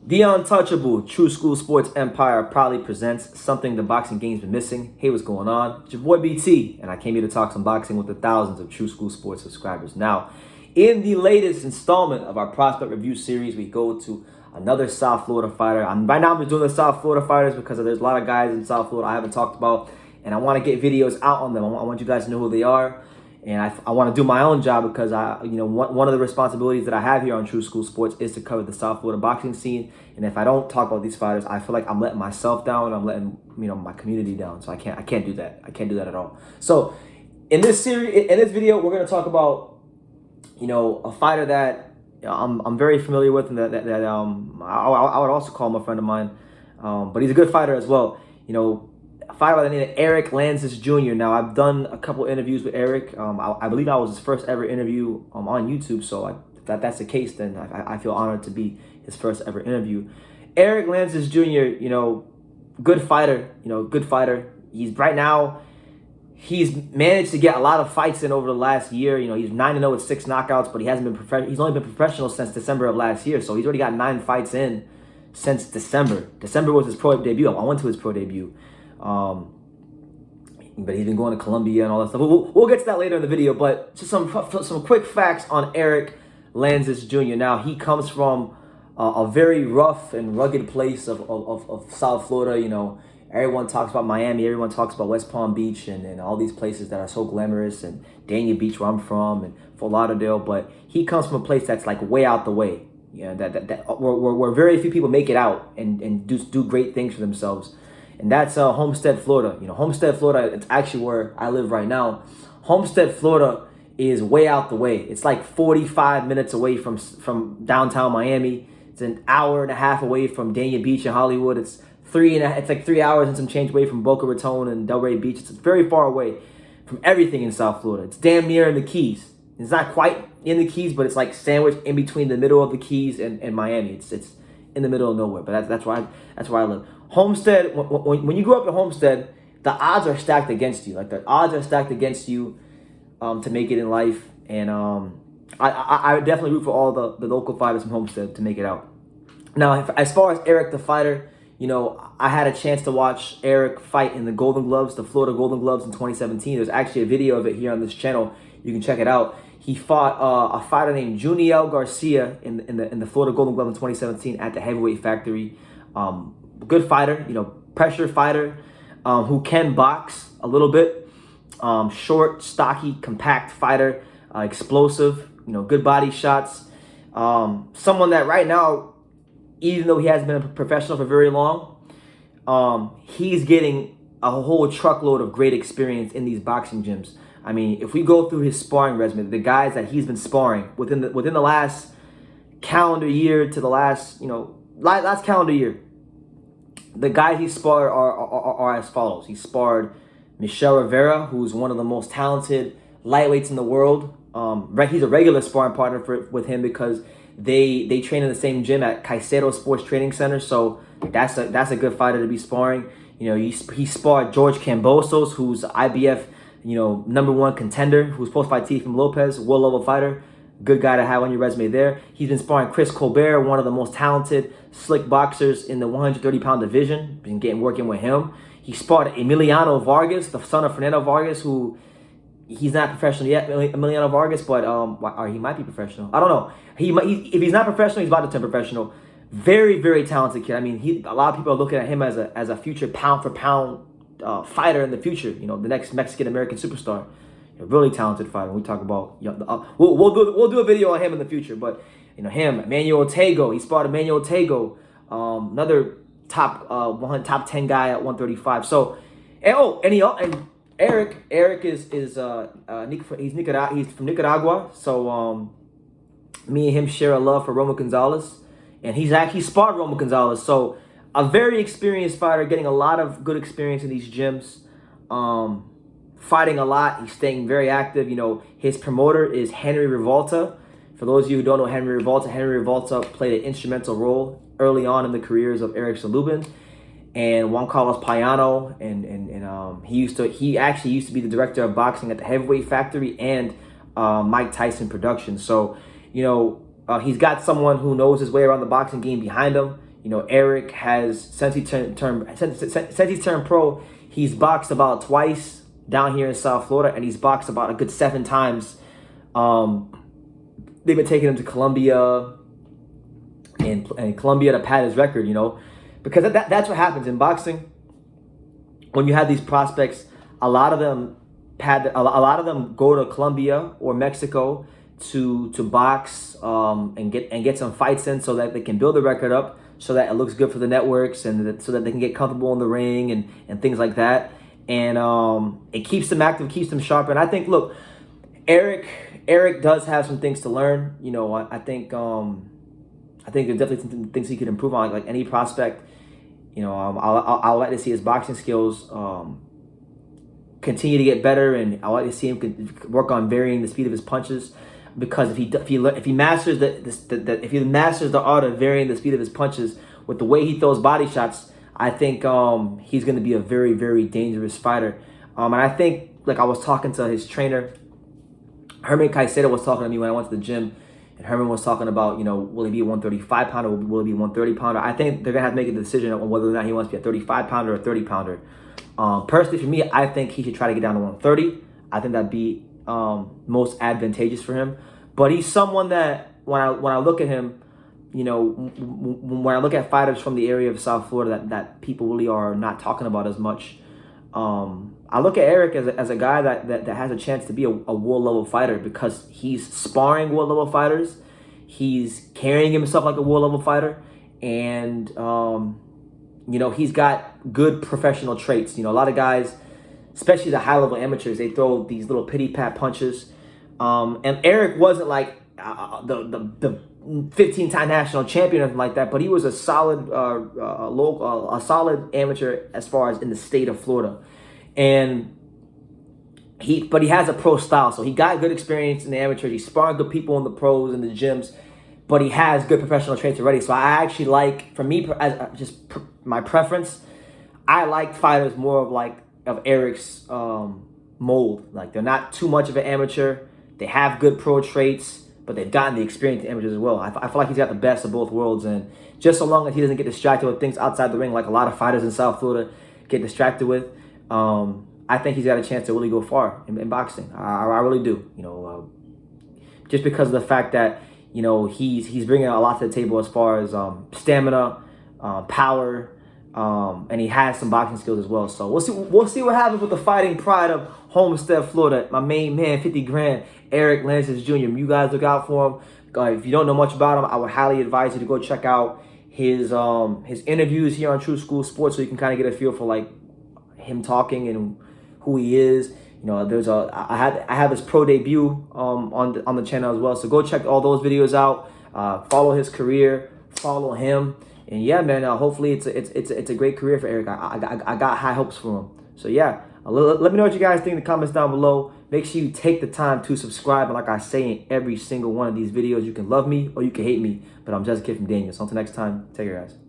The Untouchable True School Sports Empire proudly presents something the boxing game's been missing. Hey, what's going on? It's your boy BT, and I came here to talk some boxing with the thousands of True School Sports subscribers. Now, in the latest installment of our prospect review series, we go to another South Florida fighter. Right now I'm just doing the South Florida fighters because there's a lot of guys in South Florida I haven't talked about, and I want to get videos out on them. I want you guys to know who they are. And I want to do my own job because one of the responsibilities that I have here on True School Sports is to cover the South Florida boxing scene. And if I don't talk about these fighters, I feel like I'm letting myself down. I'm letting my community down. So I can't do that. I can't do that at all. So in this video, we're gonna talk about a fighter that I'm very familiar with, and that I would also call him a friend of mine. But he's a good fighter as well. A fighter by the name of Erick Lanzas Jr. Now, I've done a couple interviews with Erick. I believe I was his first ever interview on YouTube. So if that's the case, then I feel honored to be his first ever interview. Erick Lanzas Jr., good fighter. Good fighter. He's managed to get a lot of fights in over the last year. He's 9-0 with 6 knockouts, but he's only been professional since December of last year. So he's already got 9 fights in since December. December was his pro debut. I went to his pro debut. But he's been going to Colombia and all that stuff. We'll get to that later in the video. But just some quick facts on Erick Lanzas Jr. Now, he comes from a very rough and rugged place of South Florida. Everyone talks about Miami. Everyone talks about West Palm Beach and all these places that are so glamorous, and Dania Beach, where I'm from, and Fort Lauderdale. But he comes from a place that's like way out the way. Where very few people make it out and do great things for themselves. And that's Homestead, Florida. Homestead, Florida, it's actually where I live right now. Homestead, Florida is way out the way. It's like 45 minutes away from downtown Miami. It's an hour and a half away from Dania Beach in Hollywood. It's like 3 hours and some change away from Boca Raton and Delray Beach. It's very far away from everything in South Florida. It's damn near in the Keys. It's not quite in the Keys, but it's like sandwiched in between the middle of the Keys and Miami. It's in the middle of nowhere. But that's where I live. Homestead, when you grow up in Homestead, the odds are stacked against you. Like, the odds are stacked against you to make it in life. And I would definitely root for all the local fighters from Homestead to make it out. Now, as far as Erick the fighter, I had a chance to watch Erick fight in the Golden Gloves, the Florida Golden Gloves in 2017. There's actually a video of it here on this channel. You can check it out. He fought a fighter named Juniel Garcia in the Florida Golden Glove in 2017 at the Heavyweight Factory. Good fighter, pressure fighter, who can box a little bit. Short, stocky, compact fighter, explosive, good body shots. Someone that right now, even though he hasn't been a professional for very long, he's getting a whole truckload of great experience in these boxing gyms. I mean, if we go through his sparring resume, the guys that he's been sparring within the last calendar year to the last calendar year, the guys he sparred are as follows. He sparred Michel Rivera, who's one of the most talented lightweights in the world. He's a regular sparring partner with him because they train in the same gym at Caicedo Sports Training Center. So that's a good fighter to be sparring. He sparred George Kambosos, who's IBF #1 contender, who's supposed to fight Teofimo Lopez, world level fighter. Good guy to have on your resume there. He's been sparring Chris Colbert, one of the most talented, slick boxers in the 130-pound division. Been working with him. He sparred Emiliano Vargas, the son of Fernando Vargas, who he's not professional yet, Emiliano Vargas, but or he might be professional. I don't know. If he's not professional, he's about to turn professional. Very, very talented kid. I mean, a lot of people are looking at him as a future pound-for-pound fighter in the future. The next Mexican-American superstar. A really talented fighter. We talk about we'll do a video on him in the future. But him, Emmanuel Tego. He sparred Emmanuel Tego, another top 10 guy at 135. So and Erick is he's from Nicaragua. So me and him share a love for Romo Gonzalez, and he's actually sparred Romo Gonzalez. So a very experienced fighter, getting a lot of good experience in these gyms. Fighting a lot. He's staying very active. His promoter is Henry Rivalta. For those of you who don't know Henry Rivalta played an instrumental role early on in the careers of Eric Salubin and Juan Carlos Payano, and he actually used to be the director of boxing at the Heavyweight Factory and Mike Tyson Productions. So he's got someone who knows his way around the boxing game behind him. You know, Erick has since he's turned pro, he's boxed about twice down here in South Florida, and he's boxed about a good 7 times. They've been taking him to Colombia and Colombia to pad his record, you know, because that's what happens in boxing. When you have these prospects, a lot of them go to Colombia or Mexico to box and get some fights in, so that they can build the record up, so that it looks good for the networks, and so that they can get comfortable in the ring and things like that. And it keeps them active, keeps them sharp. And I think, look, Erick does have some things to learn. You know, I think there's definitely some things he could improve on, like any prospect. You know, I'd like to see his boxing skills continue to get better, and I like to see him work on varying the speed of his punches, because if he masters the art of varying the speed of his punches with the way he throws body shots, I think he's going to be a very, very dangerous fighter. And I think, like, I was talking to his trainer, Herman Caicedo was talking to me when I went to the gym, and Herman was talking about, you know, will he be a 135 pounder, will he be a 130 pounder? I think they're going to have to make a decision on whether or not he wants to be a 35 pounder or a 30 pounder. Personally, for me, I think he should try to get down to 130. I think that'd be most advantageous for him. But he's someone that, when I look at him, you know, when I look at fighters from the area of South Florida that people really are not talking about as much, I look at Erick as a guy that has a chance to be a world level fighter, because he's sparring world level fighters, he's carrying himself like a world level fighter, and you know, he's got good professional traits. You know, a lot of guys, especially the high level amateurs, they throw these little pity pat punches, and Erick wasn't like the 15-time national champion or anything like that, but he was a solid a solid amateur as far as in the state of Florida. And he has a pro style, so he got good experience in the amateurs. He's sparring good people in the pros and the gyms, but he has good professional traits already. So I actually like, for me, my preference, I like fighters more of Erick's mold. Like, they're not too much of an amateur. They have good pro traits, but they've gotten the experience in amateurs as well. I feel like he's got the best of both worlds, and just so long as he doesn't get distracted with things outside the ring, like a lot of fighters in South Florida get distracted with, I think he's got a chance to really go far in boxing. I really do. You know, just because of the fact that, you know, he's bringing a lot to the table as far as stamina, power, and he has some boxing skills as well. So we'll see what happens with the fighting pride of Homestead, Florida. My main man, 50 grand, Erick Lanzas Jr. You guys look out for him. If you don't know much about him, I would highly advise you to go check out his interviews here on True School Sports, so you can kind of get a feel for like him talking and who he is. You know, I have his pro debut on the channel as well. So go check all those videos out. Follow his career, follow him, and yeah, man. Hopefully it's a great career for Erick. I got high hopes for him. So yeah, let me know what you guys think in the comments down below. Make sure you take the time to subscribe. And like I say in every single one of these videos, you can love me or you can hate me, but I'm just a kid from Daniel. So until next time, take care, guys.